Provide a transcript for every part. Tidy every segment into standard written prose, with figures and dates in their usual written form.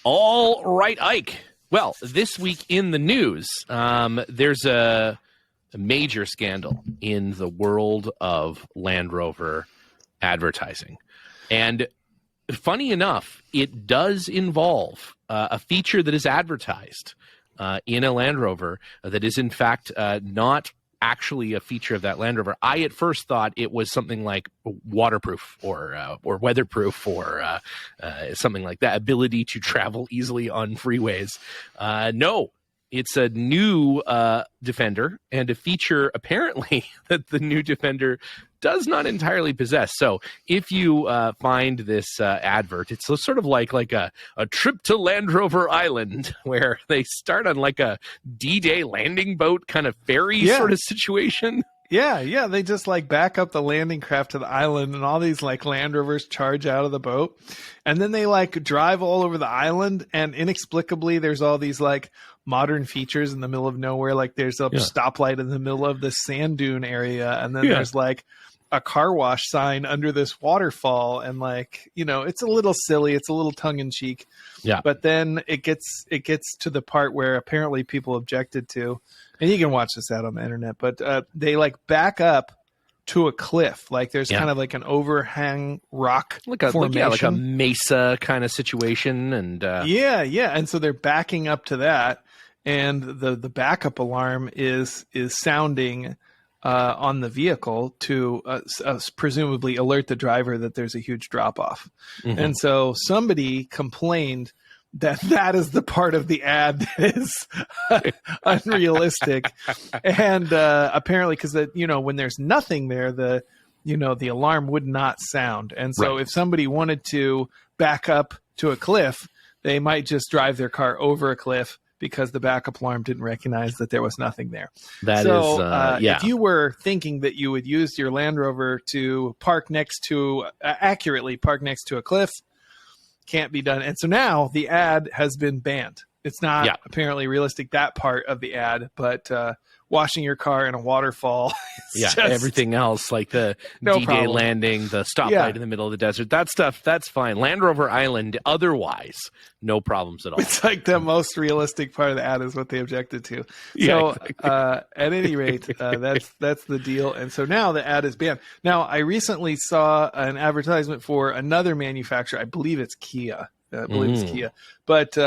All right, Ike. Well, this week in the news, there's a major scandal in the world of Land Rover advertising. And funny enough, it does involve a feature that is advertised in a Land Rover that is, in fact, not actually a feature of that Land Rover. I at first thought it was something like waterproof or weatherproof or something like that, ability to travel easily on freeways. No, it's a new Defender and a feature apparently that the new Defender does not entirely possess. So if you find this advert, it's sort of like a trip to Land Rover Island where they start on like a D-Day landing boat kind of ferry sort of situation. Yeah. They just like back up the landing craft to the island and all these like Land Rovers charge out of the boat. And then they like drive all over the island and inexplicably there's all these like modern features in the middle of nowhere. Like there's a stoplight in the middle of this sand dune area. And then there's like a car wash sign under this waterfall. And like, it's a little silly. It's a little tongue in cheek. Yeah. But then it gets to the part where apparently people objected to, and you can watch this out on the internet, but they like back up to a cliff. Like there's kind of like an overhang rock formation. Like a mesa kind of situation. And yeah. And so they're backing up to that. And the backup alarm is sounding on the vehicle to presumably alert the driver that there's a huge drop off. Mm-hmm. And so somebody complained that is the part of the ad that is unrealistic. And apparently because when there's nothing there, the alarm would not sound. And so if somebody wanted to back up to a cliff, they might just drive their car over a cliff because the backup alarm didn't recognize that there was nothing there. If you were thinking that you would use your Land Rover to accurately park next to a cliff, can't be done. And so now the ad has been banned. It's not apparently realistic, that part of the ad, but washing your car in a waterfall. Everything else, like the D-Day landing, the stoplight in the middle of the desert, that stuff, that's fine. Land Rover Island, otherwise, no problems at all. It's like the most realistic part of the ad is what they objected to. So at any rate, that's the deal. And so now the ad is banned. Now, I recently saw an advertisement for another manufacturer. I believe it's Kia. It's Kia. But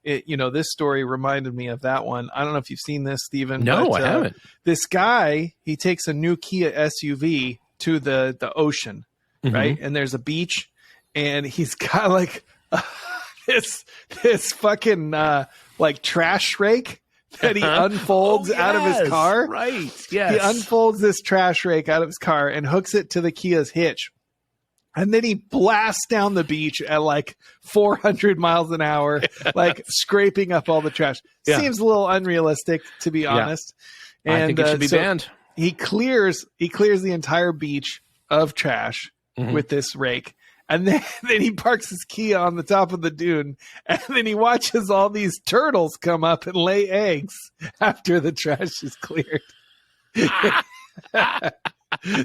this story reminded me of that one. I don't know if you've seen this, Stephen. No, I haven't. This guy, he takes a new Kia SUV to the ocean, right? And there's a beach, and he's got like this fucking like trash rake that he unfolds out of his car. Right. Yes. He unfolds this trash rake out of his car and hooks it to the Kia's hitch. And then he blasts down the beach at like 400 miles an hour, like scraping up all the trash. Seems a little unrealistic, to be honest. And I think it should be banned. He clears the entire beach of trash with this rake. And then he parks his Kia on the top of the dune. And then he watches all these turtles come up and lay eggs after the trash is cleared.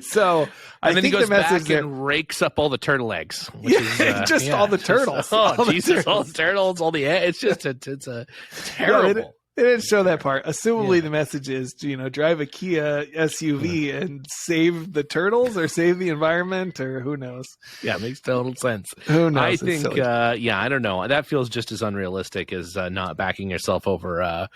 So I think he goes the message back and rakes up all the turtle eggs. All the turtles. All the turtles, all the eggs. It's a terrible. They didn't show that part. Assumably the message is to, drive a Kia SUV and save the turtles or save the environment or who knows. Yeah, it makes total sense. Who knows? I think, I don't know. That feels just as unrealistic as not backing yourself over a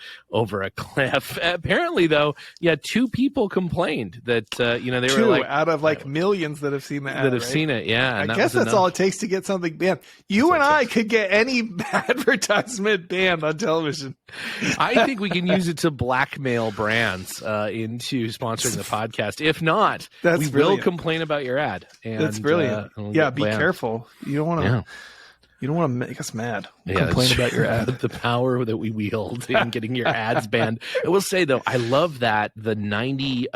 cliff. Apparently, though, 2 people complained that, they were like... out of like millions that have seen the ad, that have seen it, I guess that's all it takes to get something banned. You and I could get any advertisement banned on television. I think we can use it to blackmail brands into sponsoring the podcast. If not, we will complain about your ad. And, that's brilliant. Be careful. You don't want to. You don't want to make us mad. Complain about your ad. The power that we wield in getting your ads banned. I will say though, I love that the 90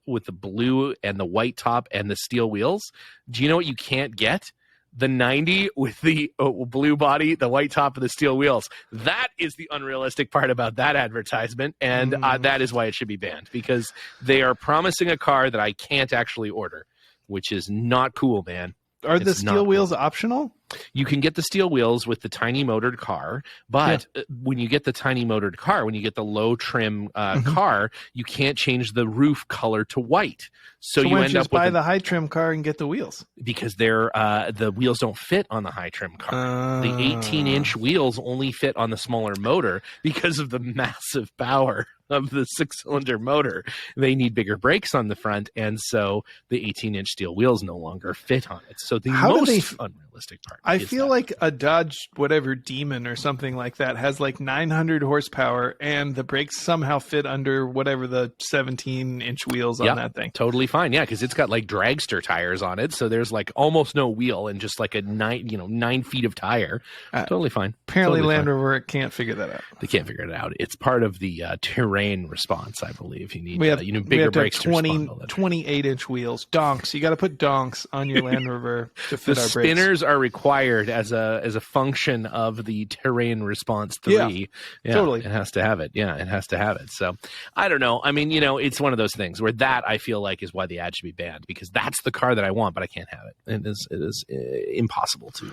with the blue and the white top and the steel wheels. Do you know what you can't get? The 90 with the blue body, the white top, and the steel wheels. That is the unrealistic part about that advertisement, and that is why it should be banned, because they are promising a car that I can't actually order, which is not cool, man. Are the steel wheels optional? You can get the steel wheels with the tiny motored car, but when you get the tiny motored car, when you get the low trim car, you can't change the roof color to white. So you why don't end you up just with buy the high trim car and get the wheels? because they're the wheels don't fit on the high trim car. The 18-inch wheels only fit on the smaller motor because of the massive power of the 6-cylinder motor. They need bigger brakes on the front, and so the 18-inch steel wheels no longer fit on it. So the most unrealistic part. I feel like a Dodge whatever Demon or something like that has like 900 horsepower, and the brakes somehow fit under whatever the 17-inch wheels on that thing. Totally fine, yeah, because it's got like dragster tires on it, so there's like almost no wheel and just like a 9 feet of tire. Totally fine. Apparently, totally Land fine. Rover can't figure that out. They can't figure it out. It's part of the terrain response, I believe. You need we bigger have brakes. 28-inch wheels. Donks. You got to put donks on your Land Rover to fit the our brakes. Spinners are required as a function of the terrain response 3. Yeah, totally. It has to have it. Yeah, it has to have it. So I don't know. I mean, it's one of those things where that I feel like is why the ad should be banned, because that's the car that I want, but I can't have it. It is impossible to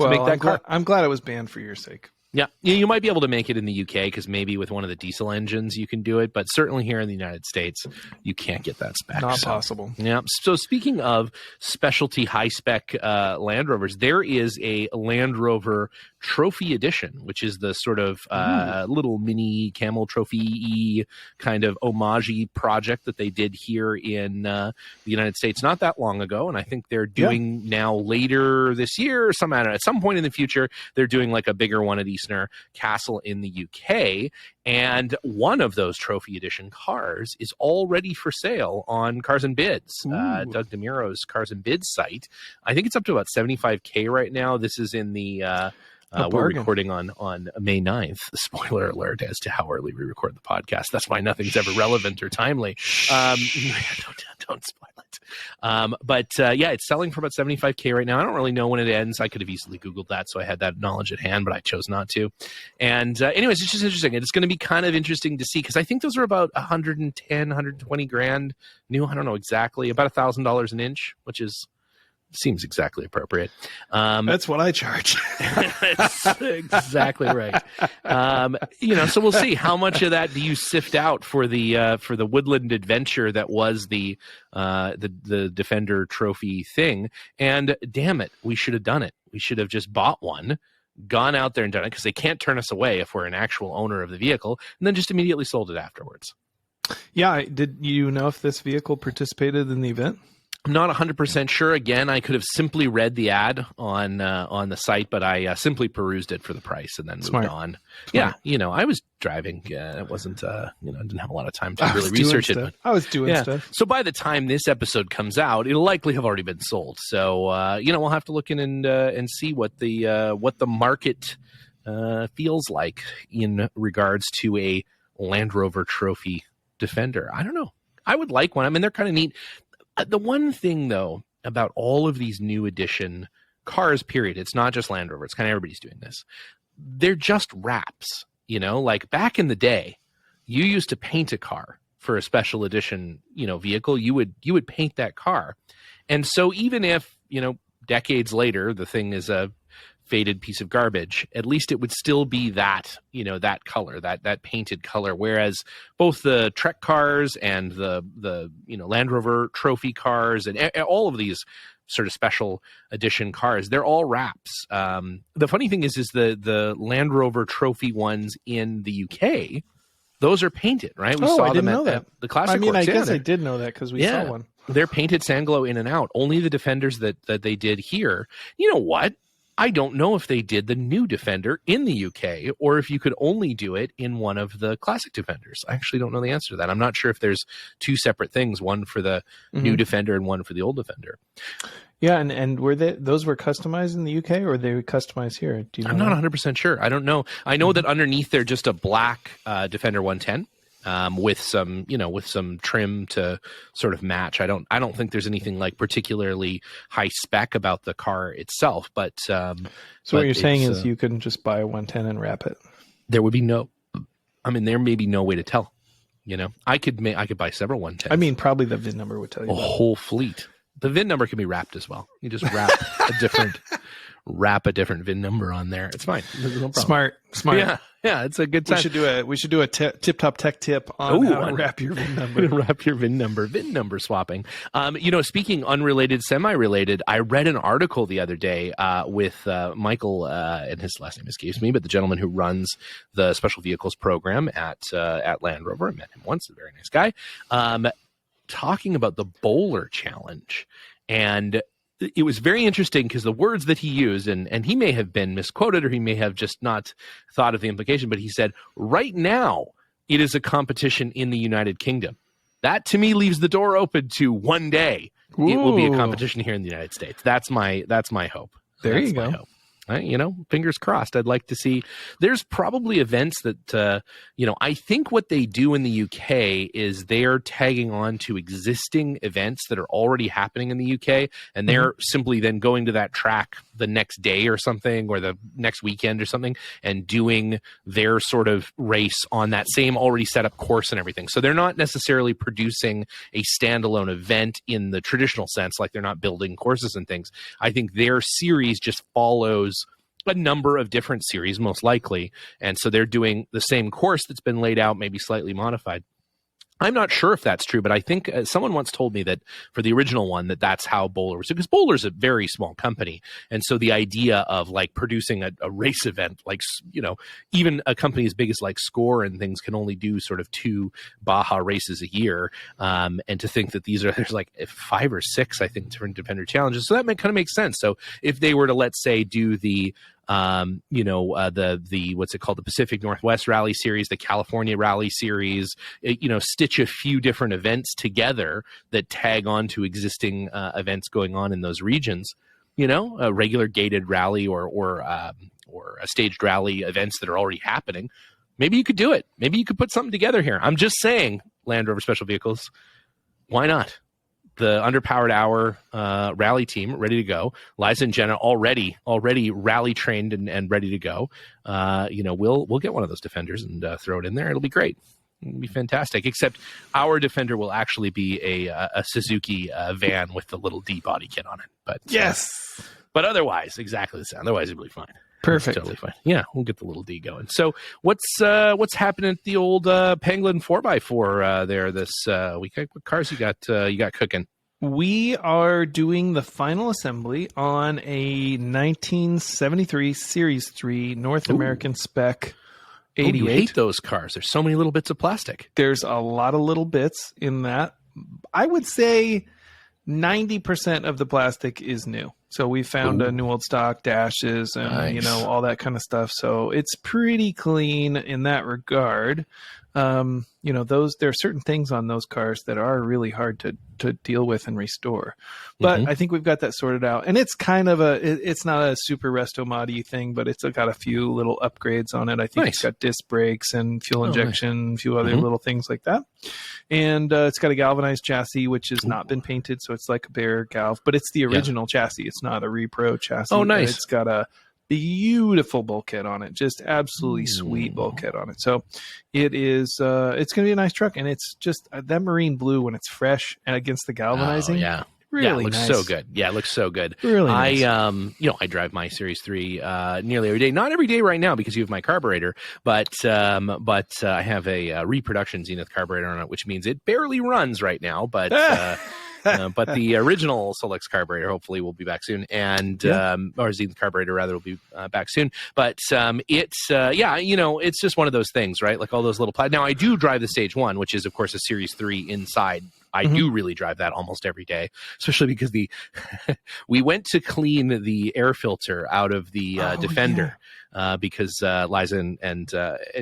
make that car. I'm glad it was banned for your sake. Yeah, you might be able to make it in the UK because maybe with one of the diesel engines you can do it, but certainly here in the United States you can't get that spec. Not possible. Yeah. So speaking of specialty high spec Land Rovers, there is a Land Rover Trophy Edition, which is the sort of little mini camel trophy kind of homage project that they did here in the United States not that long ago, and I think they're doing now later this year or at some point in the future they're doing like a bigger one at Eastner Castle in the UK, and one of those Trophy Edition cars is already for sale on Cars and Bids, Doug DeMuro's Cars and Bids site. I think it's up to about $75,000 right now. This is in the we're recording on May 9th. Spoiler alert as to how early we record the podcast. That's why nothing's ever relevant or timely. Don't spoil it. But it's selling for about $75,000 right now. I don't really know when it ends. I could have easily Googled that, so I had that knowledge at hand, but I chose not to. And anyways, it's just interesting. It's going to be kind of interesting to see, because I think those are about $110,000, $120,000 new. I don't know exactly. About $1,000 an inch, which seems exactly appropriate. That's what I charge. That's exactly right. So we'll see how much of that do you sift out for the woodland adventure that was the Defender trophy thing. And damn it, we should have done it. We should have just bought one, gone out there and done it, because they can't turn us away if we're an actual owner of the vehicle, and then just immediately sold it afterwards. Yeah. Did you know if this vehicle participated in the event? I'm not 100% sure. Again, I could have simply read the ad on the site, but I simply perused it for the price and then moved on. Smart. Yeah, I was driving. It wasn't, I didn't have a lot of time to really research it. I was doing stuff. So by the time this episode comes out, it'll likely have already been sold. So, we'll have to look in and see what the market feels like in regards to a Land Rover Trophy Defender. I don't know. I would like one. I mean, they're kind of neat. The one thing, though, about all of these new edition cars, period, it's not just Land Rover. It's kind of everybody's doing this. They're just wraps, like back in the day, you used to paint a car for a special edition, vehicle. You would paint that car. And so even if, decades later, the thing is a faded piece of garbage, at least it would still be that, that color, that painted color. Whereas both the Trek cars and the Land Rover Trophy cars and all of these sort of special edition cars, they're all wraps. The funny thing is the Land Rover Trophy ones in the UK, those are painted, right? We saw I didn't them know that. The classic. I mean, works. I guess I did know that because we saw one. They're painted sand glow in and out. Only the Defenders that they did here. You know what? I don't know if they did the new Defender in the UK or if you could only do it in one of the classic Defenders. I actually don't know the answer to that. I'm not sure if there's two separate things, one for the new Defender and one for the old Defender. Yeah, and were those were customized in the UK or were they customized here? Do you know? I'm not 100% sure. I don't know. I know that underneath they're just a black Defender 110. With some trim to sort of match. I don't think there's anything like particularly high spec about the car itself, but so what you're saying is you can just buy a 110 and wrap it. There would be there may be no way to tell. I could buy several 110s. I mean, probably the VIN number would tell you. A whole fleet. The VIN number can be wrapped as well. You just wrap wrap a different VIN number on there. It's fine. There's no problem. Smart. Yeah, it's a good time. We should do a tip top tech tip on how to wrap your VIN number. Wrap your VIN number swapping. Speaking unrelated, semi-related, I read an article the other day with Michael, and his last name escapes me, but the gentleman who runs the special vehicles program at Land Rover. I met him once, a very nice guy, talking about the bowler challenge. And it was very interesting because the words that he used, and he may have been misquoted or he may have just not thought of the implication, but he said, right now, it is a competition in the United Kingdom. That, to me, leaves the door open to one day it will be a competition here in the United States. That's my hope. That's you go. Hope. Fingers crossed. I'd like to see. There's probably events that, I think what they do in the UK is they're tagging on to existing events that are already happening in the UK, and they're simply then going to that track the next day or something, or the next weekend or something, and doing their sort of race on that same already set up course and everything. So they're not necessarily producing a standalone event in the traditional sense, like they're not building courses and things. I think their series just follows a number of different series, most likely. And so they're doing the same course that's been laid out, maybe slightly modified. I'm not sure if that's true, but I think someone once told me that for the original one, that's how Bowler was, because Bowler's a very small company. And so the idea of like producing a race event, like, even a company as big as like Score and things can only do sort of 2 Baja races a year. And to think that there's like 5 or 6, I think, different Defender challenges. So that kind of makes sense. So if they were to, let's say, do the what's it called, the Pacific Northwest Rally Series, the California Rally Series, stitch a few different events together that tag on to existing events going on in those regions, a regular gated rally or a staged rally events that are already happening. Maybe you could do it. Maybe you could put something together here. I'm just saying, Land Rover Special Vehicles, why not? The Underpowered Hour rally team ready to go. Liza and Jenna already rally trained and ready to go. We'll get one of those Defenders and throw it in there. It'll be great. It'll be fantastic. Except our Defender will actually be a Suzuki van with the little D body kit on it. But yes, but otherwise exactly the same. Otherwise it'll be fine. Perfect. Totally fine. Yeah, we'll get the little D going. So what's happening at the old Penguin 4x4 there this week? What cars you got cooking? We are doing the final assembly on a 1973 Series 3 North American spec 88. You hate those cars. There's so many little bits of plastic. There's a lot of little bits in that. I would say 90% of the plastic is new. So we found a new old stock dashes and, nice. All that kind of stuff. So it's pretty clean in that regard. There are certain things on those cars that are really hard to deal with and restore. But I think we've got that sorted out. And it's kind of it's not a super resto-modi thing, but it's got a few little upgrades on it. I think It's got disc brakes and fuel injection, a few other little things like that. And it's got a galvanized chassis, which has not been painted. So it's like a bare galv, but it's the original chassis. It's not a repro chassis. Oh, nice. It's got a beautiful bulkhead on it, just absolutely sweet bulkhead on it. So it is it's gonna be a nice truck, and it's just that marine blue when it's fresh and against the galvanizing. Really it looks nice. so good. Yeah, it looks so good. Really nice. I drive my Series 3 nearly every day. Not every day right now because you have my carburetor, but I have a reproduction Zenith carburetor on it, which means it barely runs right now, but but the original Solex carburetor hopefully will be back soon, and or Zenith carburetor rather will be back soon. But it's just one of those things, right? Like all those little now I do drive the Stage 1, which is of course a Series 3 inside. I do really drive that almost every day, especially because we went to clean the air filter out of the Defender because Liza and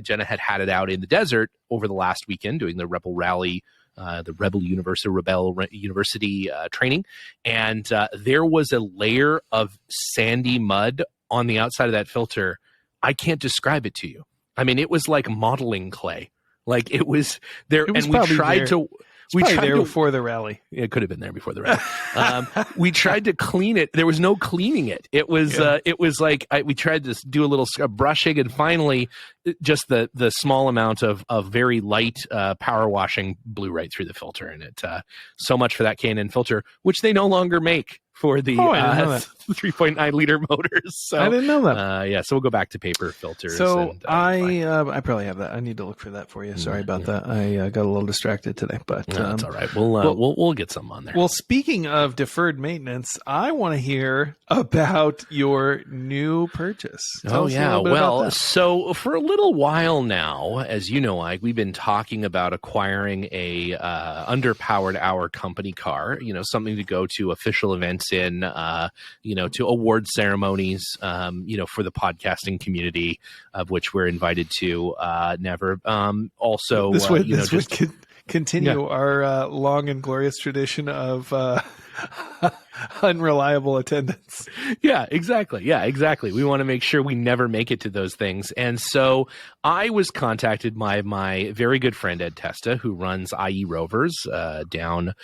Jenna had it out in the desert over the last weekend doing the Rebel Rally, the Rebel University training. And there was a layer of sandy mud on the outside of that filter. I can't describe it to you. I mean, it was like modeling clay. Like it was there. And we tried to... We tried there before the rally. It could have been there before the rally. We tried to clean it. There was no cleaning it. It was like we tried to do a little brushing, and finally, just the small amount of very light power washing blew right through the filter. And it so much for that K&N filter, which they no longer make for the Oh, I didn't know that. 3.9 liter motors. So I didn't know that. yeah, so we'll go back to paper filters. So and, I probably have that. I need to look for that for you. Sorry about that. I got a little distracted today, but no, that's all right. We'll get some on there. Well, speaking of deferred maintenance, I want to hear about your new purchase. Tell us a little bit about that. So for a little while now, as you know, Ike, we've been talking about acquiring a Underpowered Hour Company car. You know, something to go to official events in. You know, to award ceremonies. You know, for the podcasting community, of which we're invited to. Never. Also, this would continue our long and glorious tradition of unreliable attendance. Yeah, exactly. We want to make sure we never make it to those things. And so I was contacted by my very good friend, Ed Testa, who runs IE Rovers down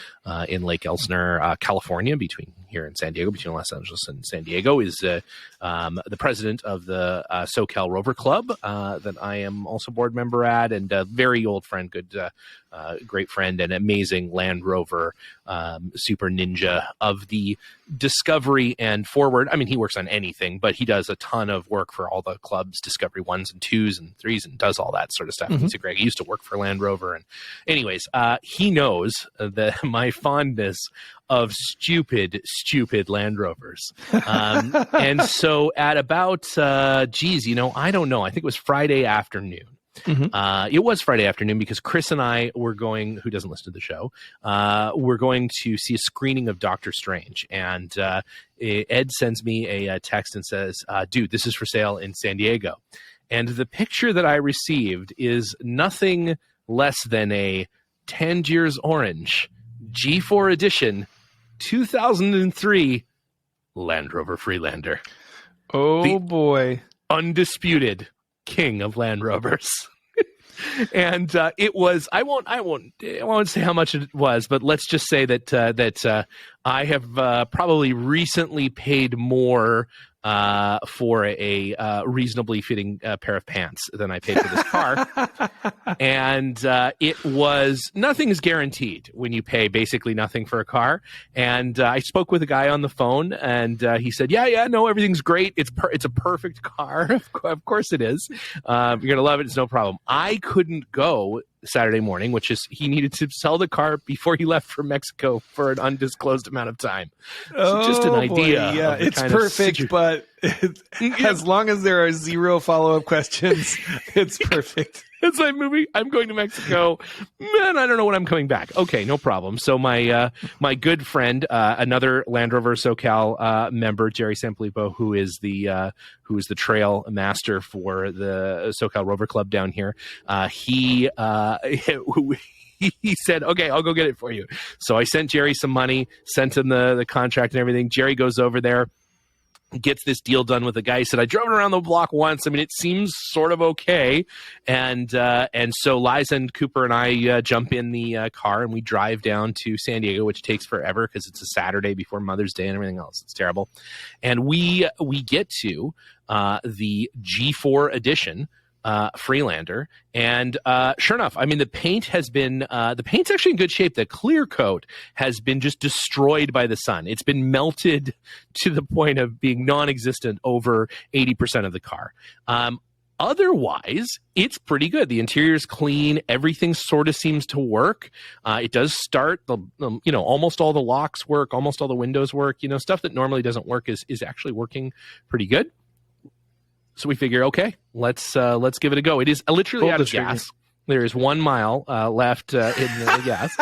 in Lake Elsinore, California, between here and San Diego, between Los Angeles and San Diego, is the president of the SoCal Rover Club that I am also board member at, and a very old friend, great friend, and amazing Land Rover super ninja of the Discovery and Forward. I mean, he works on anything, but he does a ton of work for all the clubs, Discovery 1s and 2s and 3s, and does all that sort of stuff. He's a great. He used to work for Land Rover, and anyways, he knows that my fondness of stupid Land Rovers. And so at about, I don't know. I think it was Friday afternoon. It was Friday afternoon because Chris and I were going, who doesn't listen to the show, we're going to see a screening of Doctor Strange. And Ed sends me a text and says, dude, this is for sale in San Diego. And the picture that I received is nothing less than a Tangiers Orange G4 edition 2003 Land Rover Freelander. Oh, boy. Undisputed king of Land Rovers. And it was, I won't say how much it was, but let's just say that I have probably recently paid more for a reasonably fitting pair of pants than I paid for this car. And it was, nothing is guaranteed when you pay basically nothing for a car. And I spoke with a guy on the phone, and he said, yeah, no, everything's great. It's a perfect car. Of course it is. You're going to love it. It's no problem. I couldn't go Saturday morning, which is he needed to sell the car before he left for Mexico for an undisclosed amount of time. So just an idea. Yeah, it's perfect, but as long as there are zero follow-up questions, it's perfect. As I'm going to Mexico. Man, I don't know when I'm coming back. Okay, no problem. So my good friend, another Land Rover SoCal member, Jerry Sampolipo, who is the trail master for the SoCal Rover Club down here, he said, okay, I'll go get it for you. So I sent Jerry some money, sent him the contract and everything. Jerry goes over there, gets this deal done with the guy. He said, I drove it around the block once. I mean, it seems sort of okay. And so Liza and Cooper and I jump in the car, and we drive down to San Diego, which takes forever because it's a Saturday before Mother's Day and everything else. It's terrible. And we get to the G4 edition Freelander, and sure enough, I mean, the paint's actually in good shape. The clear coat has been just destroyed by the sun. It's been melted to the point of being non-existent over 80% of the car. Otherwise, it's pretty good. The interior's clean. Everything sort of seems to work. It does start. Almost all the locks work. Almost all the windows work. Stuff that normally doesn't work is actually working pretty good. So we figure, okay, let's give it a go. It is literally out of gas. There is 1 mile left in the gas.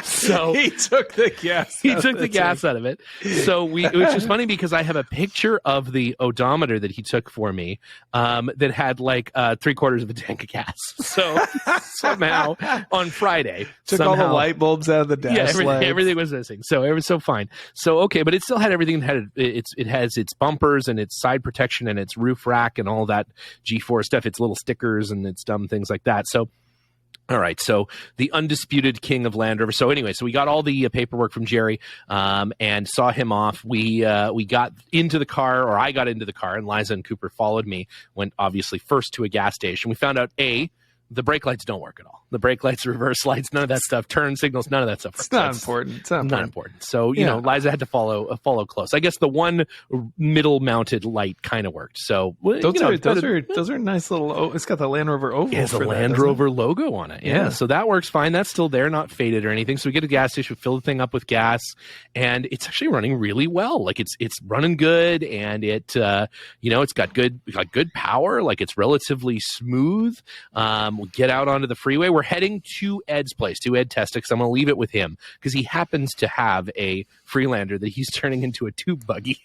So he took the gas. Out of it. So which is funny because I have a picture of the odometer that he took for me that had like 3/4 of a tank of gas. So somehow on Friday, took all the light bulbs out of the dash. Yeah, everything was missing. So it was so fine. So okay, but it still had everything. It has its bumpers and its side protection and its roof rack and all that G4 stuff. Its little stickers and its dumb things like that. So. All right, so the undisputed king of Land Rover. So anyway, we got all the paperwork from Jerry and saw him off. We got into the car, or I got into the car, and Liza and Cooper followed me. Went obviously first to a gas station. We found out the brake lights don't work at all. the brake lights, reverse lights, none of that stuff, turn signals, none of that stuff. It's not important. It's not important. So, you know, Liza had to follow close. I guess the one middle mounted light kind of worked. So those are nice little. It's got the Land Rover oval. It has a Land Rover logo on it. Yeah. So that works fine. That's still there, not faded or anything. So we get a gas station, fill the thing up with gas, and it's actually running really well. Like it's running good, and it it's got good power. Like it's relatively smooth. We'll get out onto the freeway. We're heading to Ed's place, to Ed Testa, because I'm going to leave it with him because he happens to have a Freelander that he's turning into a tube buggy.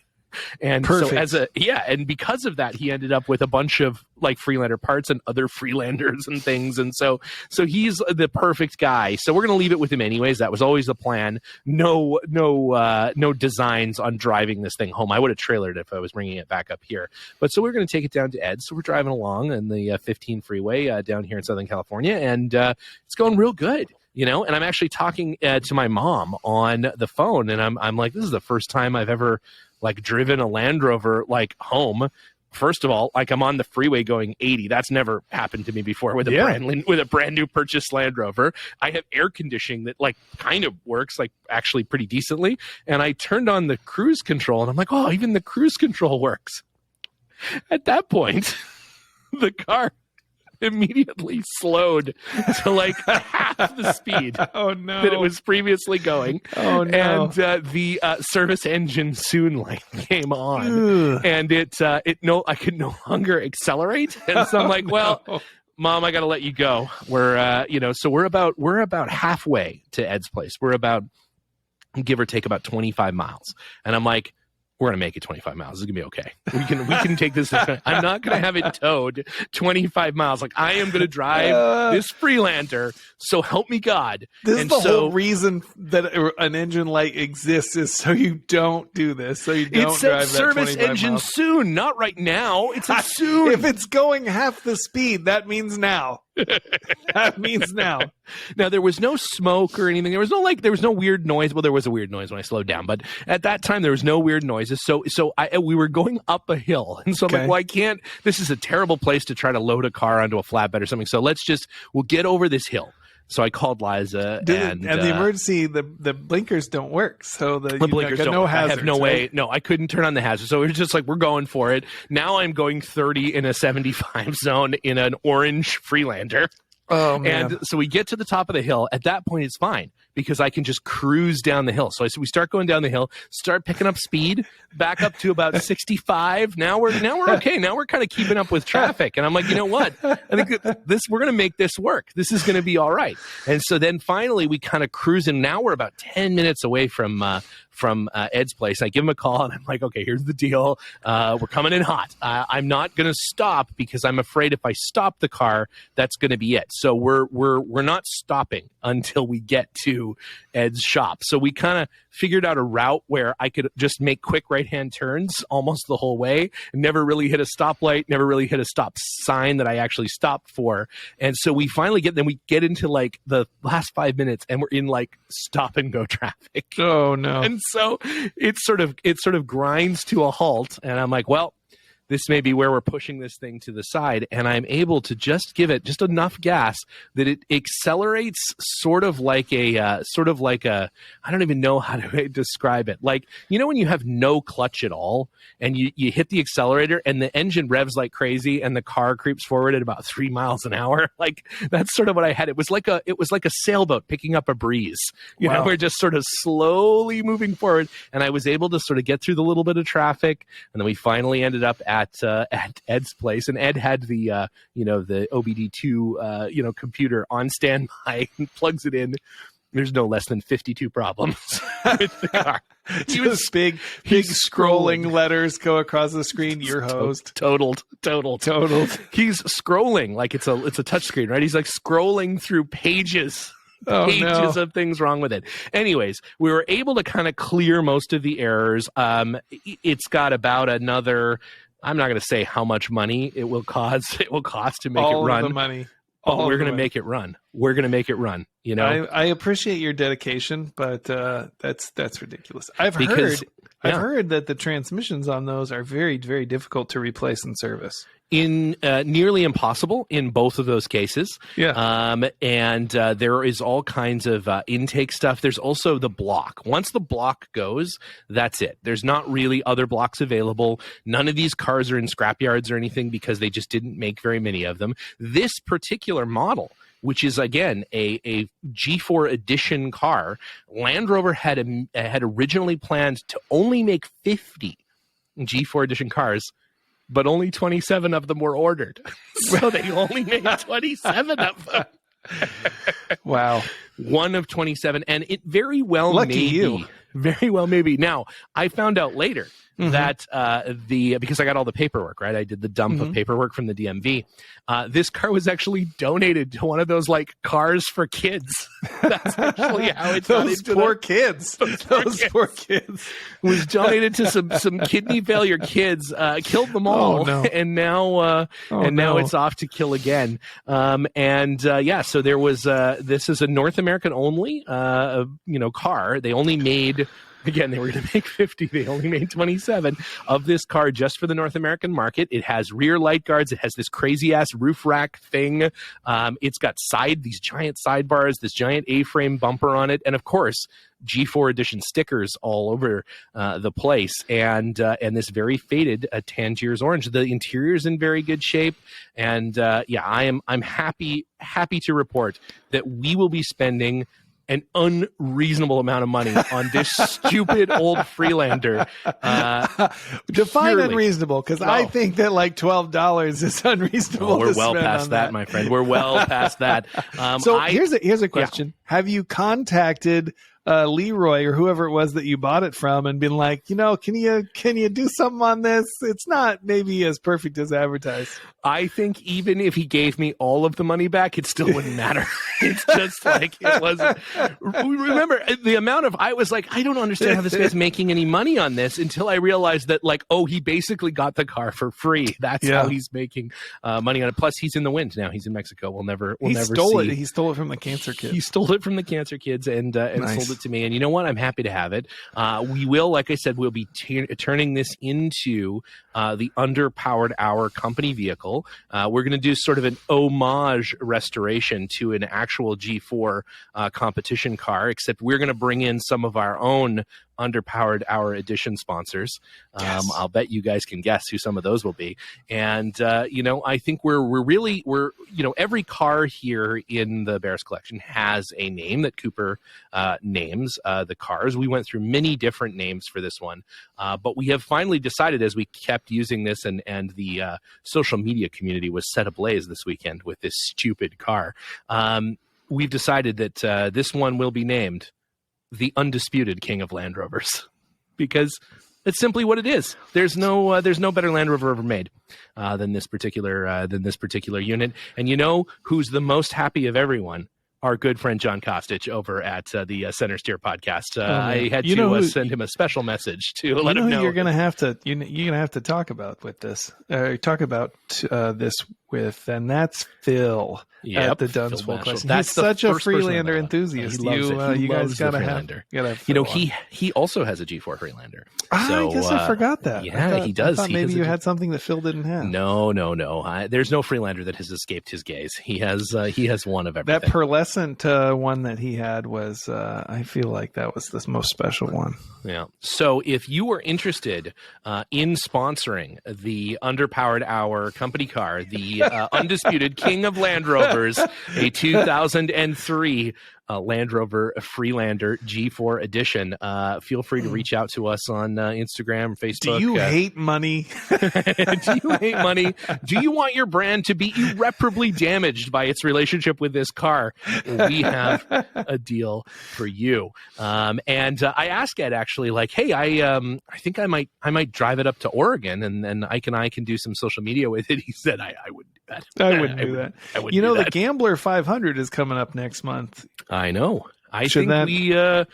And perfect. So and because of that, he ended up with a bunch of like Freelander parts and other Freelanders and things. And so he's the perfect guy. So we're going to leave it with him anyways. That was always the plan. No designs on driving this thing home. I would have trailered it if I was bringing it back up here. But so we're going to take it down to Ed. So we're driving along on the 15 freeway down here in Southern California, and it's going real good. You know, and I'm actually talking to my mom on the phone, and I'm like, this is the first time I've ever like driven a Land Rover like home. First of all, like I'm on the freeway going 80. That's never happened to me before with a brand new purchased Land Rover. I have air conditioning that like kind of works like actually pretty decently. And I turned on the cruise control, and I'm like, oh, even the cruise control works. At that point, the car immediately slowed to like half the speed that it was previously going. Oh no! And the service engine soon light came on, and I could no longer accelerate. And so I'm like, well, Mom, I got to let you go. We're so we're about halfway to Ed's place. We're about, give or take, about 25 miles, and I'm like, we're going to make it 25 miles. It's going to be okay. We can take this. I'm not going to have it towed 25 miles. Like, I am going to drive this Freelander. So help me God. This is the whole reason that an engine light exists, is so you don't do this. So you don't drive that 25 miles. It's service engine soon, not right now. It's soon. If it's going half the speed, that means now. That means now. Now, there was no smoke or anything. There was no weird noise. Well, there was a weird noise when I slowed down, but at that time there was no weird noises. So we were going up a hill, and so I'm like, well, I can't. This is a terrible place to try to load a car onto a flatbed or something. So we'll get over this hill. So I called Liza, and the emergency, the blinkers don't work. So the blinkers don't. No hazards, I have no way. No, I couldn't turn on the hazard. So it was just like, we're going for it. Now I'm going 30 in a 75 zone in an orange Freelander. Oh man! And so we get to the top of the hill. At that point, it's fine because I can just cruise down the hill. So we start going down the hill, start picking up speed, back up to about 65. Now we're okay. Now we're kind of keeping up with traffic. And I'm like, you know what? I think we're going to make this work. This is going to be all right. And so then finally we kind of cruise, and now we're about 10 minutes away from Ed's place. I give him a call, and I'm like, okay, here's the deal. We're coming in hot. I'm not going to stop because I'm afraid if I stop the car, that's going to be it. So we're not stopping until we get to Ed's shop. So we kind of figured out a route where I could just make quick right-hand turns almost the whole way. Never really hit a stoplight, never really hit a stop sign that I actually stopped for. And so we finally get into like the last 5 minutes, and we're in like stop and go traffic. Oh no. And so it sort of grinds to a halt, and I'm like, well, this may be where we're pushing this thing to the side, and I'm able to just give it just enough gas that it accelerates sort of like a I don't even know how to describe it. Like, you know when you have no clutch at all and you hit the accelerator and the engine revs like crazy and the car creeps forward at about 3 miles an hour? Like, that's sort of what I had. It was like a sailboat picking up a breeze. You know, we're just sort of slowly moving forward, and I was able to sort of get through the little bit of traffic, and then we finally ended up at Ed's place, and Ed had the the OBD2 computer on standby and plugs it in. There's no less than 52 problems with the car. Just big scrolling letters go across the screen. Your host totaled. He's scrolling like it's a touch screen, right? He's like scrolling through pages of things wrong with it. Anyways, we were able to kind of clear most of the errors. It's got about another, I'm not going to say how much money it will cost to make it run. All the money. We're going to make it run. We're going to make it run. You know, I appreciate your dedication, but that's ridiculous. I've heard I've heard that the transmissions on those are very, very difficult to replace and service. In nearly impossible in both of those cases. Yeah. And there is all kinds of intake stuff. There's also the block. Once the block goes, that's it. There's not really other blocks available. None of these cars are in scrapyards or anything because they just didn't make very many of them. This particular model, which is, again, a G4 edition car, Land Rover had originally planned to only make 50 G4 edition cars, but only 27 of them were ordered. So they only made 27 of them. Wow. One of 27. And it very well Lucky may you. be. Very well may be. Now, I found out later that because I got all the paperwork, right? I did the dump of paperwork from the DMV. This car was actually donated to one of those like cars for kids. That's actually how it got Those into poor kids. Those poor kids. was donated to some kidney failure kids, killed them all, Oh, no. and now now it's off to kill again. So there was this is a North American only car. They only made. Again, they were going to make 50. They only made 27 of this car just for the North American market. It has rear light guards. It has this crazy-ass roof rack thing. It's got these giant sidebars, this giant A-frame bumper on it, and, of course, G4 edition stickers all over the place, and this very faded Tangiers orange. The interior's in very good shape, and I'm happy to report that we will be spending an unreasonable amount of money on this stupid old Freelander. Define unreasonable, because I think that like $12 is unreasonable. We're well past that, my friend. We're well past that. Here's a question. Yeah. Have you contacted Leroy or whoever it was that you bought it from and been like, can you do something on this? It's not maybe as perfect as advertised. I think even if he gave me all of the money back, it still wouldn't matter. It's just like it wasn't. Remember the amount of I was like, I don't understand how this guy's making any money on this until I realized that he basically got the car for free. That's how he's making money on it. Plus, he's in the wind now. He's in Mexico. We'll never see. He stole it from the cancer kids. He stole it from the cancer kids and sold it to me. And you know what? I'm happy to have it. We will, like I said, we'll be turning this into the Underpowered Hour Company vehicle. We're going to do sort of an homage restoration to an actual G4 competition car, except we're going to bring in some of our own Underpowered Hour edition sponsors. Yes. I'll bet you guys can guess who some of those will be. And I think we're every car here in the Bears collection has a name that Cooper names the cars. We went through many different names for this one, but we have finally decided, as we kept using this and the social media community was set ablaze this weekend with this stupid car, we've decided that this one will be named the undisputed king of Land Rovers, because it's simply what it is. There's no better Land Rover ever made than this particular unit. And you know who's the most happy of everyone? Our good friend John Kostic over at the Center Steer podcast. I had to send him a special message to let him know. You're gonna have to talk about with this. This with, and that's Phil at the Duns Full Question. He's such a Freelander enthusiast. You guys gotta have. He also has a G4 Freelander. I guess I forgot that. Yeah, he does. I thought maybe you had something that Phil didn't have. No. There's no Freelander that has escaped his gaze. He has one of everything. That pearlescent one that he had was, I feel like that was the most special one. Yeah. So if you are interested in sponsoring the Underpowered Hour Company car, the undisputed king of Land Rovers, a 2003 Land Rover Freelander G4 edition, feel free to reach out to us on Instagram, Facebook. Do you hate money? Do you hate money? Do you want your brand to be irreparably damaged by its relationship with this car? We have a deal for you. And I asked Ed actually, like, hey, I think I might drive it up to Oregon, and then Ike and I can do some social media with it. He said, I wouldn't do that. I wouldn't do that. The Gambler 500 is coming up next month. I know. I think that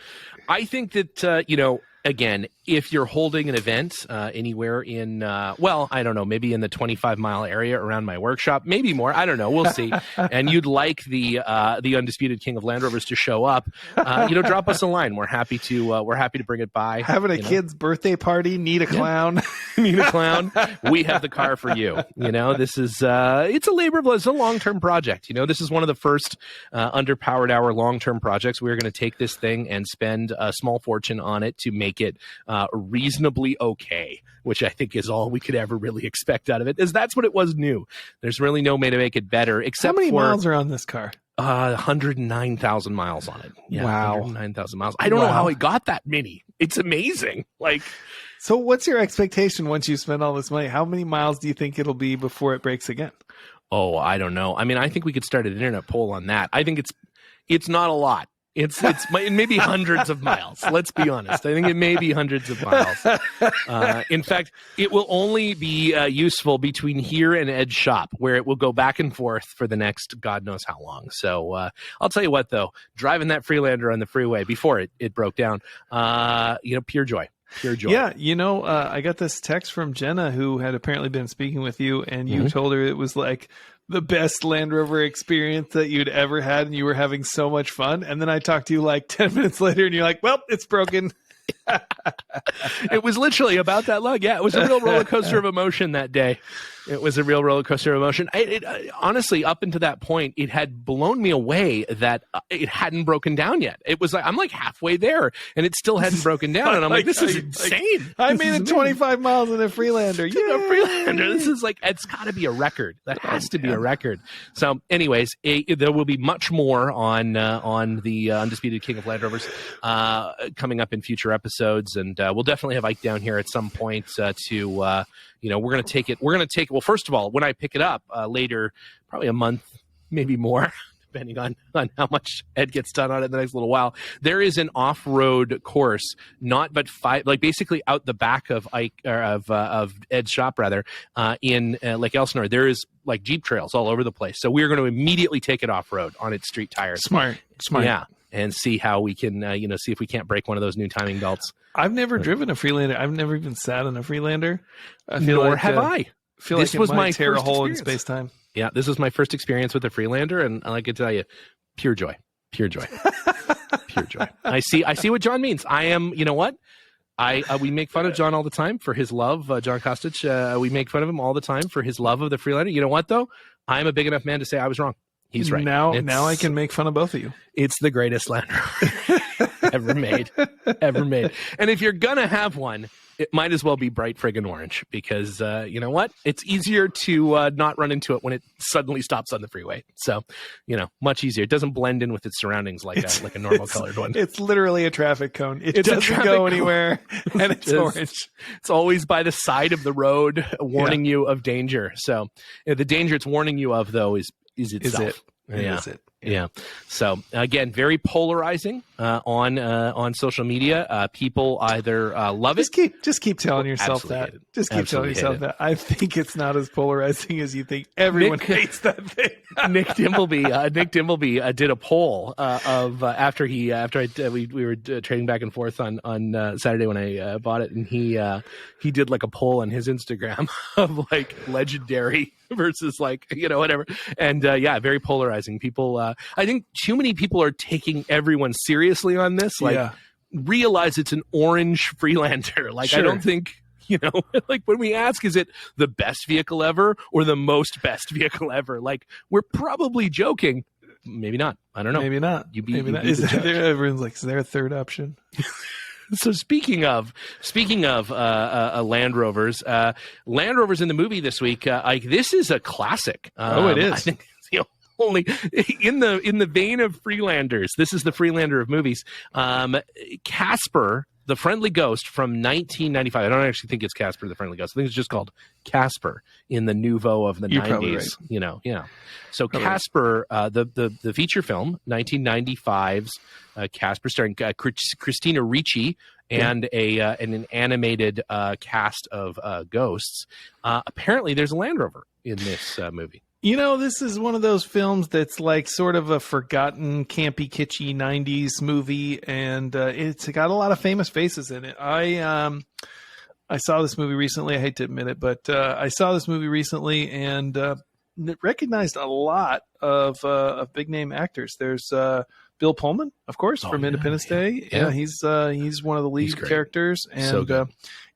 again, if you're holding an event anywhere in, well, I don't know, maybe in the 25-mile area around my workshop, maybe more, I don't know, we'll see. And you'd like the undisputed king of Land Rovers to show up, drop us a line. We're happy to bring it by. Having a kid's birthday party, need a clown. Need a clown. We have the car for you. This is it's a labor of love. It's a long-term project. This is one of the first Underpowered Hour long-term projects. We're going to take this thing and spend a small fortune on it to make it reasonably okay, which I think is all we could ever really expect out of it, is that's what it was new. There's really no way to make it better, except how many for miles are on this car? 109,000 miles on it. Yeah, wow. 109,000 miles. I don't know how it got that many. It's amazing. So what's your expectation once you spend all this money? How many miles do you think it'll be before it breaks again? Oh, I don't know. I mean, I think we could start an internet poll on that. I think it's not a lot. It may be hundreds of miles. Let's be honest. I think it may be hundreds of miles. In fact, it will only be useful between here and Ed's shop, where it will go back and forth for the next God knows how long. So I'll tell you what, though, driving that Freelander on the freeway before it broke down, pure joy. Pure joy. Yeah, I got this text from Jenna, who had apparently been speaking with you, and you told her it was like the best Land Rover experience that you'd ever had, and you were having so much fun. And then I talked to you like 10 minutes later, and you're like, well, it's broken. It was literally about that long. Yeah, it was a real roller coaster of emotion that day. It was a real roller coaster of emotion. Honestly, up until that point, it had blown me away that it hadn't broken down yet. It was like, I'm like halfway there, and it still hadn't broken down. And I'm like, this is insane. I made it 25 miles in a Freelander. Yeah, a Freelander. This is like, it's got to be a record. That has to be a record. So anyways, there will be much more on the Undisputed King of Land Rovers coming up in future episodes. And we'll definitely have Ike down here at some point we're going to take it. Well, first of all, when I pick it up later, probably a month, maybe more, depending on how much Ed gets done on it in the next little while, there is an off-road course, basically out the back of Ike, or of Ed's shop rather, in Lake Elsinore. There is like Jeep trails all over the place. So we're going to immediately take it off-road on its street tires. Smart. Yeah. And see how we can, see if we can't break one of those new timing belts. I've never driven a Freelander. I've never even sat in a Freelander. Nor have I. Feel this like was my tear a first hole in experience. space-time. Yeah, this was my first experience with a Freelander, and I can tell you, pure joy, pure joy, pure joy. I see what John means. I am, you know what? We make fun of John all the time for his love. John Kostic, we make fun of him all the time for his love of the Freelander. You know what, though? I'm a big enough man to say I was wrong. He's right. Now I can make fun of both of you. It's the greatest Land Rover ever made. And if you're going to have one, it might as well be bright friggin' orange, because you know what? It's easier to not run into it when it suddenly stops on the freeway. So, much easier. It doesn't blend in with its surroundings like a normal colored one. It's literally a traffic cone. It doesn't go anywhere, and it's orange. It's always by the side of the road, warning you of danger. So, the danger it's warning you of, though, is itself. Is it? Yeah. So again, very polarizing on social media. People either love it. Just keep telling yourself that. Just keep telling yourself that. I think it's not as polarizing as you think. Everyone hates that thing. Nick Dimbleby did a poll of after we were trading back and forth on Saturday when I bought it, and he did like a poll on his Instagram of like legendary versus whatever, and very polarizing. People, I think too many people are taking everyone seriously on this. Realize it's an orange Freelander. Sure. I don't think. When we ask, is it the best vehicle ever or the most best vehicle ever? We're probably joking. Maybe not. I don't know. Maybe not. Maybe not. Everyone's like, is there a third option? So speaking of Land Rovers, Land Rovers in the movie this week, this is a classic. It is. I think only in the vein of Freelanders. This is the Freelander of movies. Casper, the Friendly Ghost from 1995. I don't actually think it's Casper the Friendly Ghost. I think it's just called Casper in the nouveau of the 90s. Right. So probably Casper, the feature film, 1995's Casper, starring Christina Ricci and an animated cast of ghosts. Apparently, there's a Land Rover in this movie. This is one of those films that's like sort of a forgotten, campy, kitschy '90s movie, and it's got a lot of famous faces in it. I saw this movie recently. I hate to admit it, but I saw this movie recently and recognized a lot of big name actors. There's Bill Pullman, of course, from Independence Day. Yeah, he's one of the lead characters, and So good.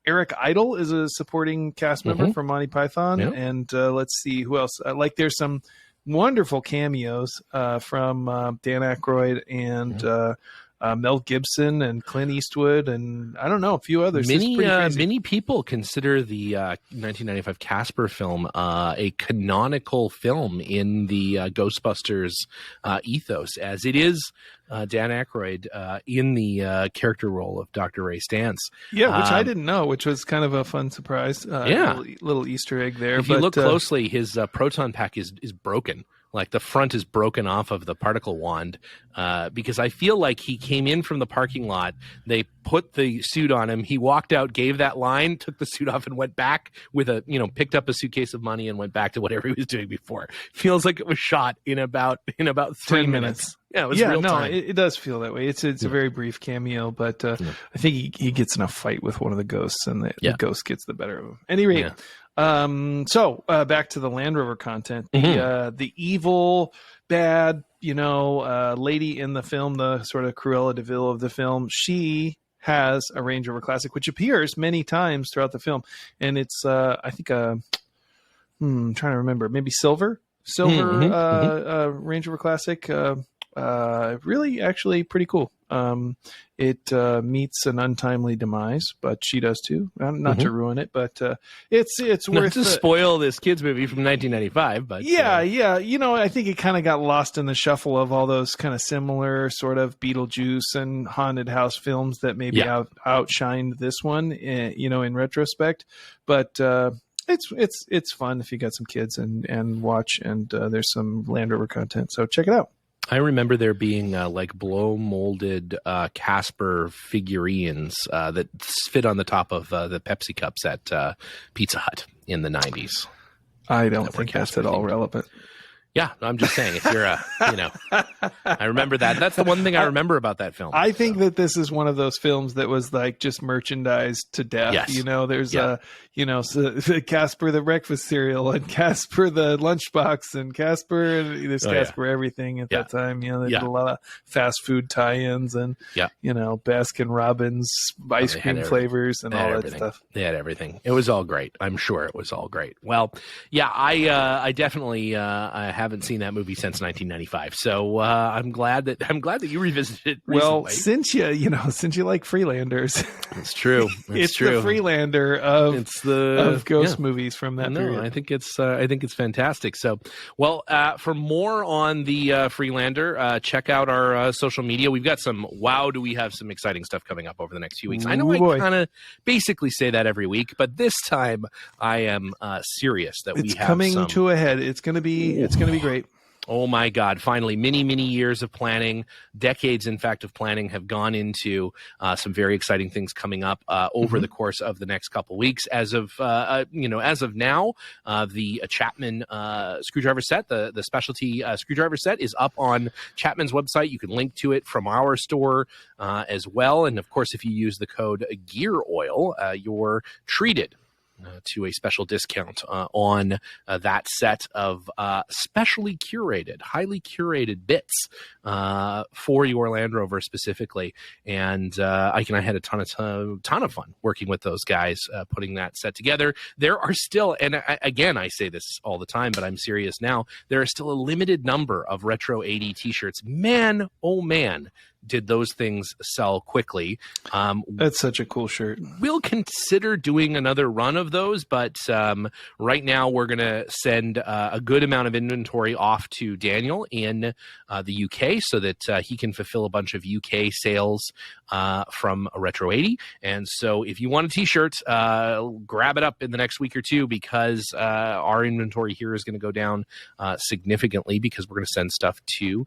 Eric Idle is a supporting cast member from Monty Python. Yeah. And let's see who else. There's some wonderful cameos from Dan Aykroyd and Mel Gibson and Clint Eastwood, and I don't know, a few others. Many people consider the 1995 Casper film a canonical film in the Ghostbusters ethos, as it is Dan Aykroyd in the character role of Dr. Ray Stantz. Yeah, which I didn't know, which was kind of a fun surprise. Little Easter egg there. If you look closely, his proton pack is broken. Like the front is broken off of the particle wand because I feel like he came in from the parking lot. They put the suit on him. He walked out, gave that line, took the suit off and went back with picked up a suitcase of money and went back to whatever he was doing before. Feels like it was shot in about 3 minutes. Yeah, it was real time. It does feel that way. It's a very brief cameo, but I think he gets in a fight with one of the ghosts and the ghost gets the better of him. At any rate, so back to the Land Rover content. The evil, bad, lady in the film, the sort of Cruella de Vil of the film, she has a Range Rover Classic, which appears many times throughout the film, and it's I think I'm trying to remember, maybe silver Range Rover Classic. Really, actually, pretty cool. It meets an untimely demise, but she does too. Not to ruin it, but it's worth not to spoil this kids movie from 1995. But yeah. I think it kind of got lost in the shuffle of all those kind of similar sort of Beetlejuice and haunted house films that maybe outshined this one. In retrospect, but. It's fun if you got some kids and watch, and there's some Land Rover content, so check it out. I remember there being like blow molded Casper figurines that fit on the top of the Pepsi cups at Pizza Hut in the 90s. I don't think that's at all relevant. Yeah, I'm just saying, if you're I remember that. That's the one thing I remember about that film. I think that this is one of those films that was like just merchandised to death. Yes. There's Casper the breakfast cereal and Casper the lunchbox and Casper and there's Casper everything at that time. They did a lot of fast food tie-ins and Baskin Robbins ice cream flavors and all that stuff. They had everything. It was all great. I'm sure it was all great. Well, yeah, I definitely I haven't seen that movie since 1995. So I'm glad that you revisited it recently. Well, since you like Freelanders, it's true. It's true. The Freelander of ghost movies from that period. I think it's fantastic. So, well, for more on the Freelander, check out our social media. We've got some. Wow, do we have some exciting stuff coming up over the next few weeks? I know I kind of basically say that every week, but this time I am serious that we have coming to a head. It's going to be great. Oh my God. Finally, many years of planning, decades, in fact, of planning have gone into some very exciting things coming up over the course of the next couple weeks. As of now, the Chapman screwdriver set, the specialty screwdriver set is up on Chapman's website. You can link to it from our store as well. And of course, if you use the code Gear Oil, you're treated to a special discount on that set of specially curated, highly curated bits for your Land Rover specifically. And Ike and I had a ton of fun working with those guys putting that set together. There are still, and again, I say this all the time, but I'm serious now, there are still a limited number of Retro 80 t-shirts. Man, oh man, did those things sell quickly. That's such a cool shirt. We'll consider doing another run of those, but right now we're going to send a good amount of inventory off to Daniel in the UK so that he can fulfill a bunch of UK sales from a Retro 80. And so if you want a t-shirt, grab it up in the next week or two, because our inventory here is going to go down significantly, because we're going to send stuff to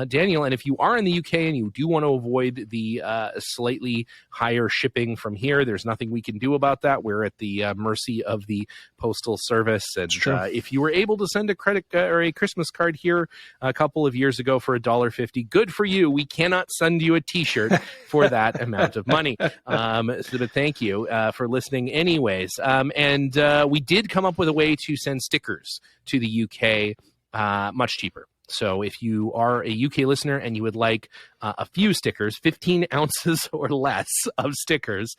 Daniel. And if you are in the UK and you do want to avoid the slightly higher shipping from here, there's nothing we can do about that. We're at the mercy of the Postal Service. And if you were able to send a credit or a Christmas card here a couple of years ago for $1.50, good for you. We cannot send you a T-shirt for that amount of money. But thank you for listening anyways. And we did come up with a way to send stickers to the UK much cheaper. So if you are a UK listener and you would like a few stickers, 15 ounces or less of stickers,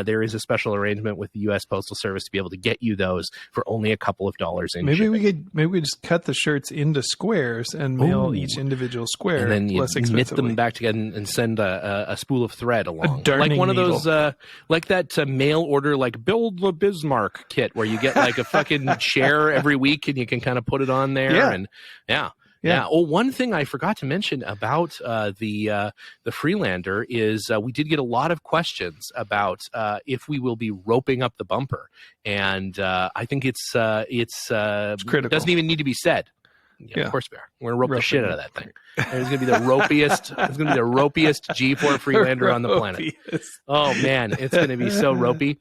there is a special arrangement with the U.S. Postal Service to be able to get you those for only a couple of dollars in shipping. Maybe we just cut the shirts into squares and mail each individual square, and then you less knit them back together and send a spool of thread along, like one needle. of those, like that mail order, like Build the Bismarck kit, where you get like a fucking chair every week and you can kind of put it on there. Yeah. And yeah. Oh, one thing I forgot to mention about the Freelander is we did get a lot of questions about if we will be roping up the bumper, and I think it's critical. Doesn't even need to be said. Yeah, of course we are. We're gonna rope the shit out of that thing. It's gonna be the ropiest. It's gonna be the ropiest G4 Freelander on the planet. Oh man, it's gonna be so ropey.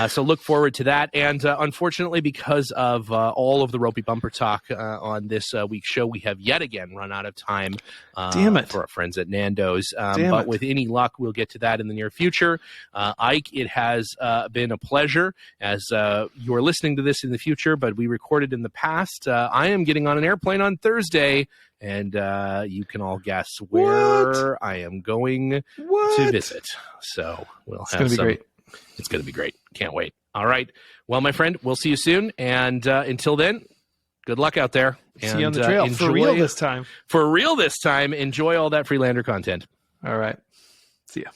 So look forward to that. And unfortunately, because of all of the ropey bumper talk on this week's show, we have yet again run out of time. Damn it. For our friends at Nando's. But with any luck, we'll get to that in the near future. Ike, it has been a pleasure as you're listening to this in the future, but we recorded in the past. I am getting on an airplane on Thursday, and you can all guess where I am going to visit. So it's going to be great. It's going to be great. Can't wait. All right. Well, my friend, we'll see you soon. And until then, good luck out there. See you on the trail. For real this time. For real this time. Enjoy all that Freelander content. All right. See ya.